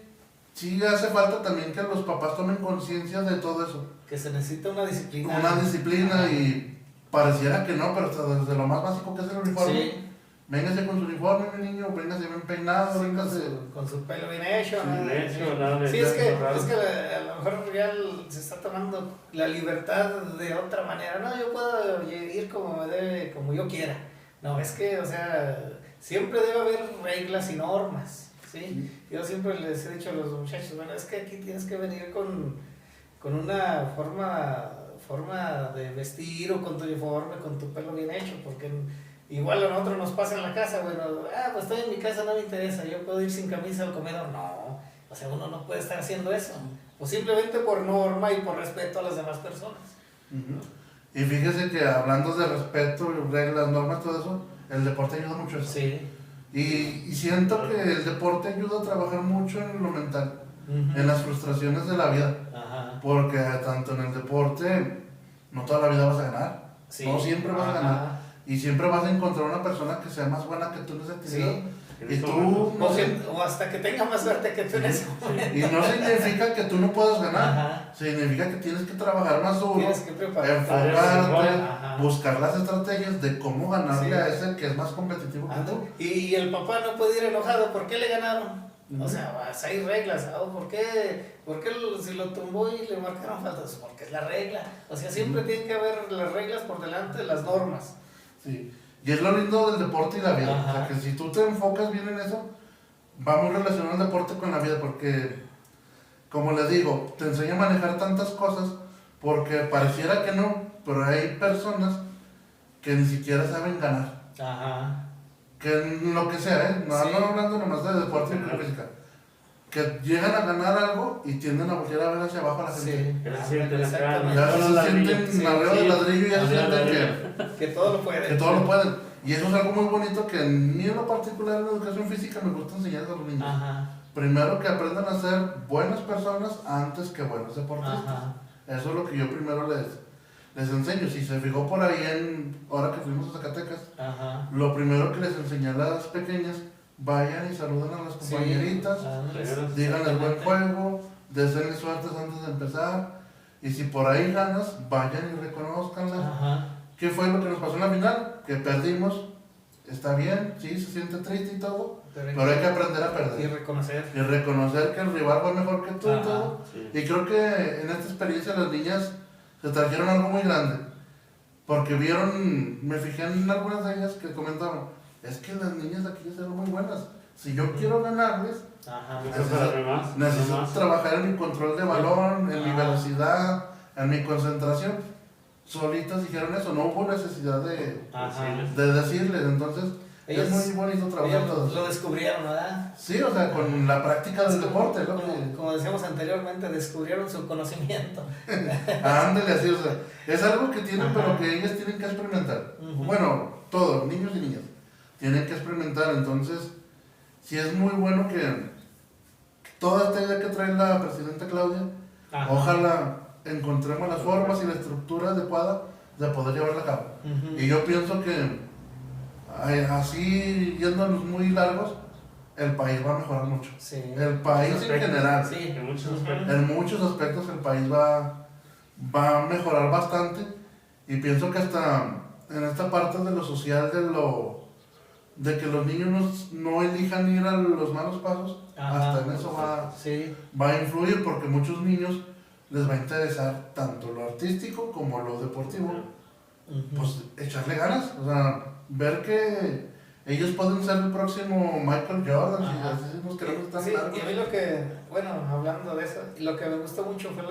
C: hace falta también que los papás tomen conciencia de todo eso.
A: Que se necesita una disciplina.
C: Una disciplina y pareciera que no, pero hasta desde lo más básico que es el uniforme.
A: Sí.
C: Véngase con su uniforme, mi niño, véngase bien peinado,
A: Sí,
C: véngase.
A: con su pelo bien hecho.
B: Sí,
A: ¿no?
B: bien hecho, nada de
A: Sí, es que
B: raro.
A: a lo mejor Real se está tomando la libertad de otra manera. No, yo puedo ir como yo quiera. No, es que, o sea, siempre debe haber reglas y normas. ¿sí? Yo siempre les he dicho a los muchachos, bueno, es que aquí tienes que venir con una forma de vestir o con tu uniforme, con tu pelo bien hecho, porque igual a nosotros nos pasa en la casa, bueno, pues estoy en mi casa, no me interesa, yo puedo ir sin camisa al comedor. No, o sea, uno no puede estar haciendo eso, o simplemente por norma y por respeto a las demás personas.
C: Y fíjese que hablando de respeto, reglas, normas, todo eso, el deporte ayuda mucho a eso.
A: Sí.
C: Y siento que el deporte ayuda a trabajar mucho en lo mental, en las frustraciones de la vida.
A: Ajá.
C: Porque tanto en el deporte, no toda la vida vas a ganar.
A: Sí.
C: No siempre vas a
A: Ajá.
C: ganar. Y siempre vas a encontrar una persona que sea más buena que tú en esa actividad.
A: Sí.
C: Y tú, no sé,
A: O hasta que tenga más suerte que tú en ese momento.
C: y no significa que tú no puedas ganar.
A: Ajá.
C: Significa que tienes que trabajar más duro,
A: Tienes que prepararte.
C: enfocarte,
A: Ajá.
C: buscar las estrategias de cómo ganarle
A: Sí.
C: a ese que es más competitivo que tú.
A: Y el papá no puede ir enojado, ¿por qué le ganaron? O sea, hay reglas. ¿Por qué? Si lo tumbó y le marcaron faltas? Porque es la regla. O sea, siempre tiene que haber las reglas por delante de las normas.
C: Sí. Y es lo lindo del deporte y la vida.
A: Ajá.
C: O sea, que si tú te enfocas bien en eso, va muy relacionado el deporte con la vida, porque, como les digo, te enseña a manejar tantas cosas, porque pareciera que no, pero hay personas que ni siquiera saben ganar.
A: Ajá.
C: Que en lo que sea, ¿eh? No,
A: Sí.
C: no hablando nomás de deporte y física. Que llegan a ganar algo y tienden a voltear a ver hacia abajo a la gente.
A: Sí.
B: Que se sienten acá,
A: Exactamente.
C: Ya
B: Los
C: se
B: ladrillos.
C: sienten
A: Sí,
C: ladrillo de
A: sí.
C: ladrillo y ya
B: Ladrillo de
C: sienten
B: ladrillo.
A: Que todo lo puede.
C: que todo lo pueden. Y eso es algo muy bonito que en mí en lo particular en la educación física me gusta enseñar a los niños.
A: Ajá.
C: Primero que aprendan a ser buenas personas antes que buenos deportistas.
A: Ajá.
C: Eso es lo que yo primero les enseño. Si se fijó por ahí ahora que fuimos a Zacatecas,
A: Ajá.
C: lo primero que les enseñé a las pequeñas, vayan y saluden a las compañeritas, díganles buen juego, deseenles suertes antes de empezar, y si por ahí ganas, vayan y reconozcanlas.
A: Ajá.
C: ¿Qué fue lo que nos pasó en la final? Que perdimos, está bien, sí, se siente triste y todo, pero hay que aprender a
A: Y
C: perder.
A: reconocer.
C: Y reconocer que el rival fue mejor que tú y
A: Ajá.
C: todo.
B: Sí.
C: Y creo que en esta experiencia las niñas se trajeron algo muy grande. Porque vieron, me fijé en algunas de ellas que comentaban, es que las niñas de aquí son muy buenas. Si yo quiero ganarles,
A: Ajá.
C: necesito trabajar en mi control de balón, en mi
A: Ajá.
C: velocidad, en mi concentración. Solitas dijeron eso, no hubo necesidad
A: Ajá.
C: de decirles. Entonces,
A: Ellos-
C: es muy bonito trabajar
A: Ellos
C: todos.
A: lo descubrieron, ¿verdad?
C: Sí, o sea, con la práctica del deporte, ¿no?
A: Como decíamos anteriormente, descubrieron su conocimiento.
C: Ándale, así, o sea, es algo que tienen,
A: Ajá.
C: pero que ellas tienen que experimentar.
A: Ujú.
C: Bueno, todos, niños y niñas, tienen que experimentar. Entonces, sí es muy bueno que toda esta idea que trae la presidenta Claudia,
A: Ajá.
C: ojalá encontremos las formas y la estructura adecuada de poder llevarla a cabo.
A: Ujú.
C: Y yo pienso que así, yéndonos muy largos, el país va a mejorar mucho.
A: Sí.
C: El país en
B: Aspectos.
C: general.
A: Sí.
B: En muchos
A: Ujú.
B: aspectos.
C: En muchos aspectos el país va a mejorar bastante, y pienso que hasta en esta parte de lo social, de que los niños no elijan ir a los malos pasos,
A: Ajá.
C: hasta en eso
A: Sí.
C: va a influir, porque muchos niños les va a interesar tanto lo artístico como lo deportivo,
A: Ujú.
C: pues echarle ganas, o sea, ver que ellos pueden ser el próximo Michael Jordan, si
A: Ajá.
C: así nos queremos tan
A: Sí,
C: largos.
A: y a mí lo que, bueno, hablando de eso, lo que me gustó mucho fue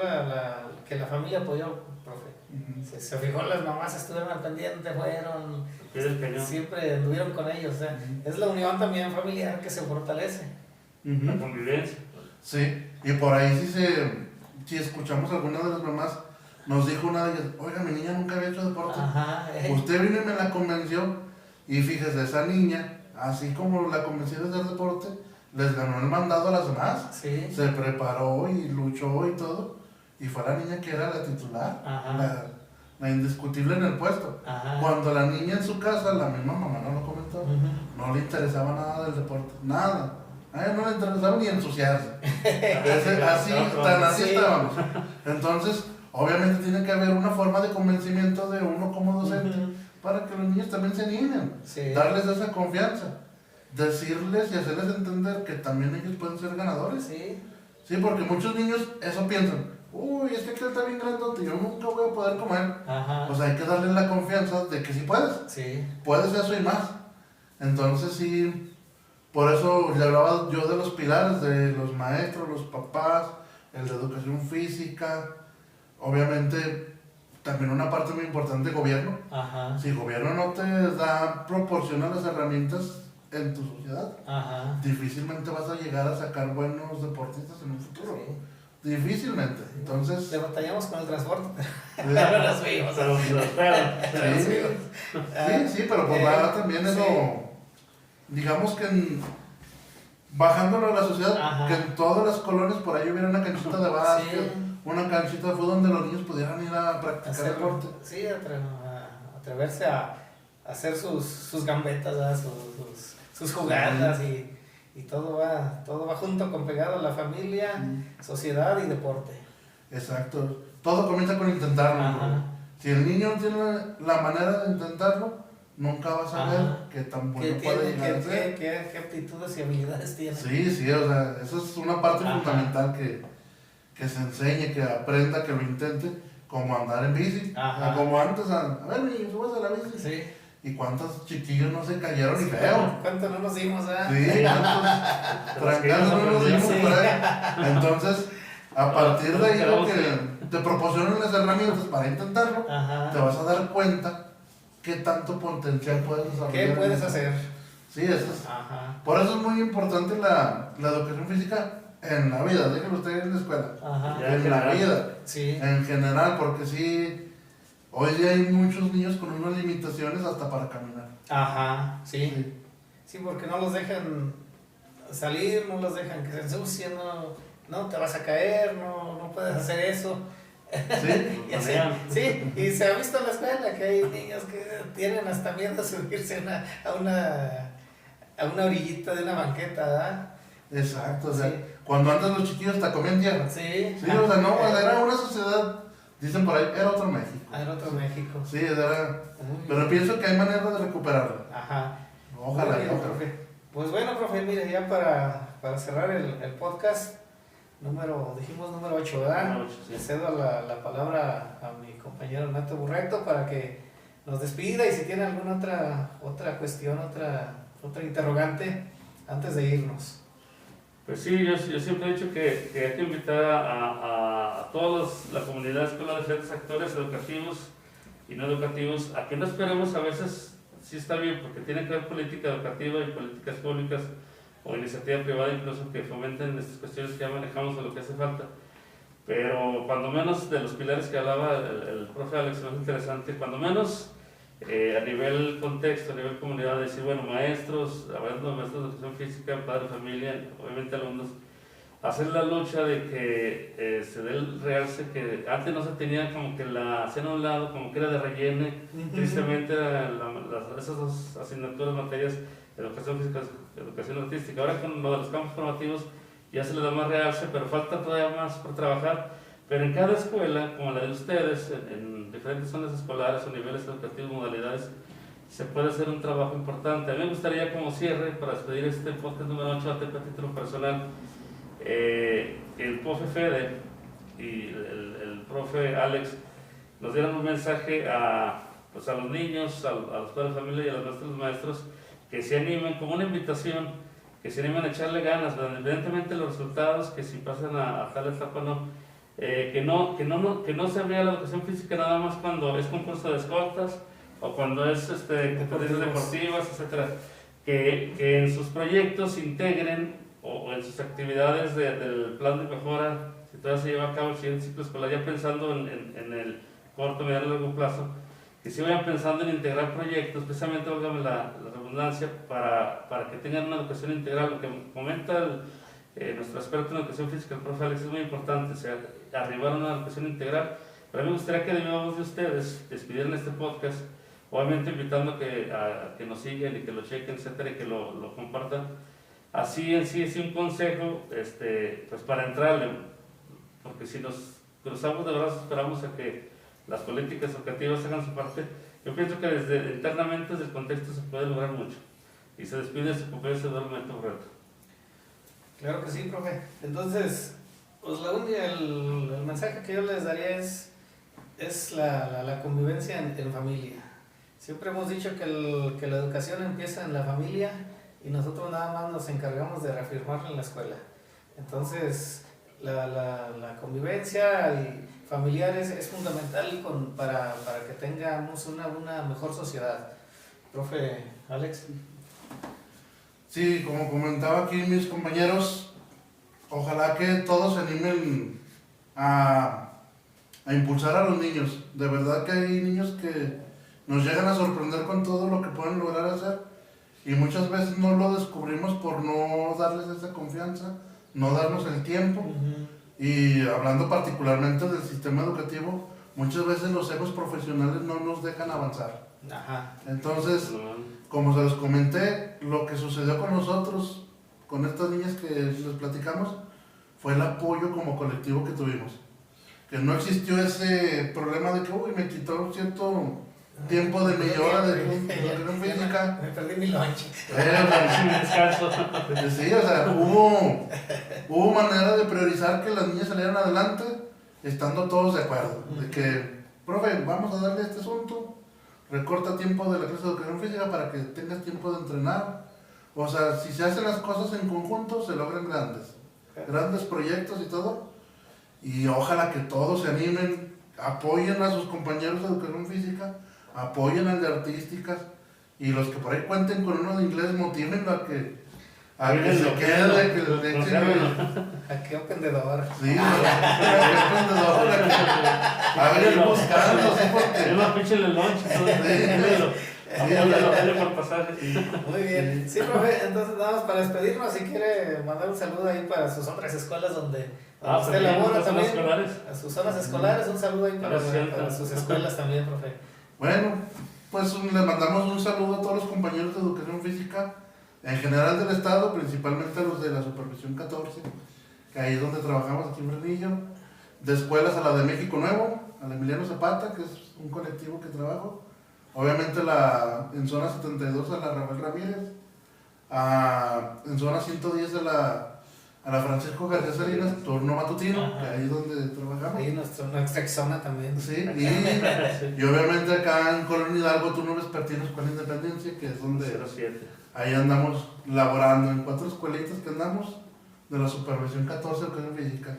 A: que la familia apoyó, profe.
C: Ujú.
A: Se fijó, las mamás estuvieron al pendiente, fueron,
B: Pie del cañón.
A: siempre anduvieron con ellos. O sea, es la unión también familiar que se fortalece.
C: Ujú.
B: La convivencia.
C: Sí, y por ahí si escuchamos a alguna de las mamás, nos dijo una de ellas, oiga, mi niña nunca había hecho deporte.
A: Ajá.
C: Usted vino y me la convenció, y fíjese, esa niña, así como la convenció de hacer deporte, les ganó el mandado a las demás.
A: Sí.
C: Se preparó y luchó y todo, y fue la niña que era la titular,
A: Ajá.
C: la indiscutible en el puesto.
A: Ajá.
C: Cuando la niña en su casa, la misma mamá no lo comentó,
A: Ujú.
C: no le interesaba nada del deporte, nada. A ella no le interesaba ni ensuciarse. Así, tan así
A: Sí.
C: estábamos. Entonces, obviamente tiene que haber una forma de convencimiento de uno como docente,
A: Ujú.
C: para que los niños también se animen,
A: Sí.
C: darles esa confianza, decirles y hacerles entender que también ellos pueden ser ganadores.
A: Sí.
C: Sí, porque muchos niños eso piensan, uy, es que aquel está bien grandote, yo nunca voy a poder comer.
A: Ajá.
C: Pues hay que darles la confianza de que sí puedes,
A: Sí.
C: puedes eso y más. Entonces sí, por eso le hablaba yo de los pilares, de los maestros, los papás, el de educación física, obviamente también una parte muy importante de gobierno.
A: Ajá.
C: Si el gobierno no te proporciona las herramientas en tu sociedad,
A: Ajá.
C: difícilmente vas a llegar a sacar buenos deportistas en un futuro.
A: Sí.
C: Difícilmente. Entonces,
A: Le batallamos con el transporte.
C: sí,
A: Pero nos fuimos.
B: Pero lo esperan.
C: sí, pero pues va también eso, digamos que bajándolo a la sociedad,
A: Ajá.
C: que en todas las colonias por ahí hubiera una canchita de básquet,
A: Sí.
C: una canchita de fútbol donde los niños pudieran ir a practicar
A: Hacer-
C: deporte.
A: Sí, atreverse a hacer sus gambetas, ¿verdad? sus jugadas y todo va junto con pegado, la familia, sociedad y deporte.
C: Exacto. Todo comienza con intentarlo.
A: Ajá.
C: Si el niño tiene la manera de intentarlo, nunca vas a ver qué tan bueno puede llegar a ser.
A: ¿Qué aptitudes y habilidades tiene?
C: Sí, o sea, eso es una parte fundamental que se enseñe, que aprenda, que lo intente, como andar en bici. Como antes, a ver, niños, subas a la bici.
A: Sí.
C: ¿Y cuántos chiquillos no se cayeron y feo?
A: ¿Cuánto no nos dimos,
C: Sí, cuántos trancazos no nos dimos por ahí. Entonces, a partir de ahí, lo que te proporcionan las herramientas para intentarlo, te vas a dar cuenta qué tanto potencial puedes desarrollar.
A: ¿Qué puedes hacer?
C: Sí, eso es. Por eso es muy importante la educación física en la vida, déjenlo usted en la escuela. En la vida, en general, porque sí. Hoy día hay muchos niños con unas limitaciones hasta para caminar.
A: Sí, porque no los dejan salir, no los dejan que se ensucien, no te vas a caer, no puedes hacer eso. Y se ha visto en la escuela que hay niños que tienen hasta miedo a subirse a una orillita de una banqueta, ¿verdad?
C: Exacto, o sea, cuando antes los chiquillos hasta comían tierra. O sea, era una sociedad. Dicen por ahí, era otro México.
A: Era otro México.
C: Sí, pero pienso que hay manera de recuperarlo. Ojalá.
A: Profe. Pues bueno, profe, mire, ya para cerrar el podcast, dijimos número 8, ¿verdad? Le cedo la palabra a mi compañero Nato Burreto para que nos despida y si tiene alguna otra cuestión, otra interrogante, antes de irnos.
B: Pues sí, yo siempre he dicho que hay que invitar a toda la comunidad escolar, diferentes actores educativos y no educativos, a que no esperemos a veces, sí está bien, porque tiene que haber política educativa y políticas públicas o iniciativa privada incluso que fomenten estas cuestiones que ya manejamos o lo que hace falta. Pero cuando menos de los pilares que hablaba el profe Alex, es interesante, cuando menos a nivel contexto, a nivel comunidad, decir, bueno, maestros, hablando de maestros de educación física, padre, familia, obviamente alumnos, hacer la lucha de que se dé el realce que antes no se tenía, como que la hacían a un lado, como que era de relleno, tristemente esas dos asignaturas, materias, educación física, educación artística. Ahora con lo de los campos formativos ya se le da más realce, pero falta todavía más por trabajar. Pero en cada escuela, como la de ustedes, en diferentes zonas escolares o niveles educativos, modalidades, se puede hacer un trabajo importante. A mí me gustaría, como cierre, para despedir este podcast número 8 a título personal, el profe Fede y el profe Alex nos dieron un mensaje a los niños, a los padres de familia y a los maestros, que se animen, como una invitación, que se animen a echarle ganas, evidentemente los resultados, que si pasan a tal etapa que no se vea la educación física nada más cuando es concurso de escoltas o cuando es competencias deportivas, etcétera, que en sus proyectos integren o en sus actividades del plan de mejora, si todavía se lleva a cabo el siguiente ciclo escolar, ya pensando en el corto, mediano y largo plazo, que se vayan pensando en integrar proyectos, precisamente, válgame la redundancia, para que tengan una educación integral. Lo que comenta nuestro experto en educación física, el profe Alex, es muy importante, o sea, arribar a una educación integral. Pero a mí me gustaría que de viva voz de ustedes despidieran este podcast, obviamente invitando a que nos sigan y que lo chequen, etcétera, y que lo compartan. Así en sí es un consejo pues para entrarle, porque si nos cruzamos de brazos, esperamos a que las políticas educativas hagan su parte. Yo pienso que internamente desde el contexto se puede lograr mucho. Y se despide su compañero Eduardo Burreto.
A: Claro que sí, profe. Entonces, pues el mensaje que yo les daría es la convivencia en familia. Siempre hemos dicho que la educación empieza en la familia y nosotros nada más nos encargamos de reafirmarla en la escuela. Entonces, la convivencia y familiar es fundamental para que tengamos una mejor sociedad. Profe Alex.
C: Sí, como comentaba aquí mis compañeros, ojalá que todos se animen a impulsar a los niños. De verdad que hay niños que nos llegan a sorprender con todo lo que pueden lograr hacer y muchas veces no lo descubrimos por no darles esa confianza, no darnos el tiempo. Y hablando particularmente del sistema educativo, muchas veces los egos profesionales no nos dejan avanzar. Entonces, como se los comenté, lo que sucedió con nosotros, con estas niñas que les platicamos, fue el apoyo como colectivo que tuvimos. Que no existió ese problema de que, uy, me quitó cierto tiempo de millora de educación física.
A: Me perdí mi lunch.
B: Descanso.
C: Sí, o sea, hubo manera de priorizar que las niñas salieran adelante, estando todos de acuerdo. De que, profe, vamos a darle este asunto, recorta tiempo de la clase de educación física para que tengas tiempo de entrenar. O sea, si se hacen las cosas en conjunto, se logran grandes proyectos y todo. Y ojalá que todos se animen, apoyen a sus compañeros de educación física, apoyen al de artísticas, y los que por ahí cuenten con uno de inglés, motívenlo a que se quede, que le echen
A: Aquí emprendedor.
C: sí, a ver, ir buscando, sí, porque
B: Es más pinche el lunch. Dale por pasaje.
A: Muy bien. Sí, profe, entonces nada más para despedirnos, si quiere mandar un saludo ahí para sus otras escuelas donde usted labora también.
B: Escolares.
A: A sus zonas escolares, un saludo ahí para
B: Gracias.
A: sus escuelas también, profe.
C: bueno, pues le mandamos un saludo a todos los compañeros de educación física, en general del estado, principalmente a los de la Supervisión 14, que ahí es donde trabajamos aquí en Fresnillo, de escuelas a la de México Nuevo, a la Emiliano Zapata, que es un colectivo que trabajo, obviamente en zona 72 a la Rafael Ramírez, en zona 110 a la Francisco García Salinas, turno matutino, que ahí es donde trabajamos.
A: Ahí nuestra ex zona también.
C: Sí, y obviamente acá en Colonia Hidalgo, turno vespertino, Escuela Independencia, que es donde
B: 07.
C: ahí andamos laborando en 4 escuelitas que andamos de la Supervisión 14 de Educación Física.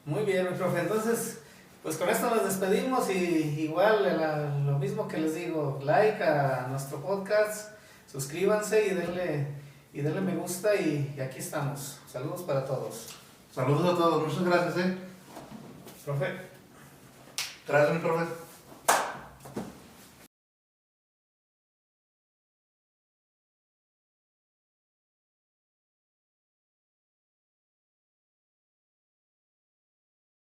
A: Muy bien, mi profe. Entonces, pues con esto nos despedimos y igual lo mismo que les digo, like a nuestro podcast, suscríbanse y denle me gusta y aquí estamos. Saludos para todos.
C: Saludos a todos, muchas gracias,
A: Profe.
C: Gracias, mi profe.